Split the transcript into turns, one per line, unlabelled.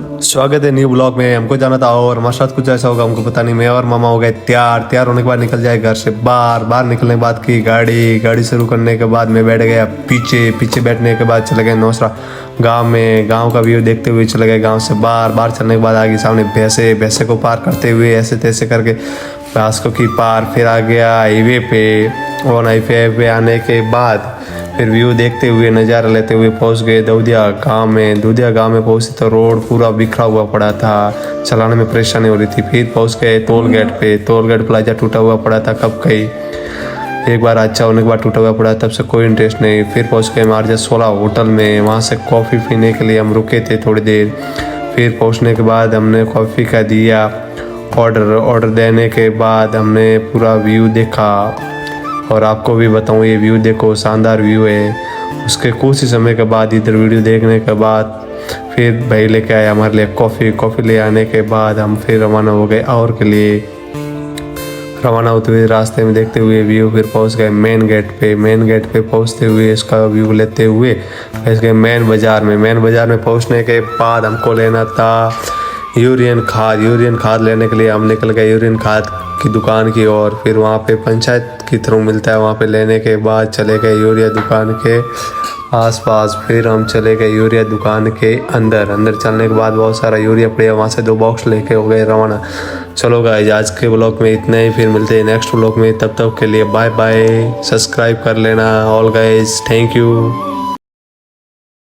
स्वागत है new blog में। हमको जाना था और हमारे साथ कुछ ऐसा होगा हमको पता नहीं। मैं और मामा हो गए तैयार होने के बाद निकल जाए घर से बाहर निकलने के बाद की गाड़ी शुरू करने के बाद मैं बैठ गया पीछे बैठने के बाद चले गए नौसरा गांव में। गांव का व्यू देखते हुए चले गए गांव से बाहर चलने के बाद आगे सामने भैंसे को पार करते हुए ऐसे तैसे करके भास्को की पार फिर आ गया हाईवे पे। और हाईवे पे आने के बाद फिर व्यू देखते हुए नज़ारा लेते हुए पहुंच गए दूधिया गांव में पहुंचे तो रोड पूरा बिखरा हुआ पड़ा था, चलाने में परेशानी हो रही थी। फिर पहुंच गए टोल गेट प्लाजा टूटा हुआ पड़ा था कब कहीं एक बार अच्छा होने के बाद टूटा हुआ पड़ा, तब से कोई इंटरेस्ट नहीं। फिर पहुंच गए मार्जा 16 होटल में, वहाँ से कॉफ़ी पीने के लिए हम रुके थे थोड़ी देर। फिर पहुँचने के बाद हमने कॉफ़ी का दिया ऑर्डर देने के बाद हमने पूरा व्यू देखा और आपको भी बताऊं ये व्यू देखो शानदार व्यू है। उसके कुछ ही समय के बाद इधर वीडियो देखने के बाद फिर भाई लेके आए हमारे लिए कॉफ़ी ले आने के बाद हम फिर रवाना हो गए और के लिए। रवाना होते हुए रास्ते में देखते हुए व्यू फिर पहुंच गए मेन गेट पे पहुंचते हुए इसका व्यू लेते हुए पहुंच गए मेन बाज़ार में पहुंचने के बाद हमको लेना था यूरियन खाद लेने के लिए हम निकल गए यूरियन खाद की दुकान की ओर। फिर वहाँ पे पंचायत की थ्रू मिलता है, वहाँ पे लेने के बाद चले गए यूरिया दुकान के आसपास। फिर हम चले गए यूरिया दुकान के अंदर चलने के बाद बहुत सारा यूरिया पड़ा, वहाँ से 2 बॉक्स लेके हो गए रवाना। चलो गाइस आज के ब्लॉग में इतना ही, फिर मिलते हैं नेक्स्ट ब्लॉग में। तब तक के लिए बाय बाय, सब्सक्राइब कर लेना ऑल गाइस, थैंक यू।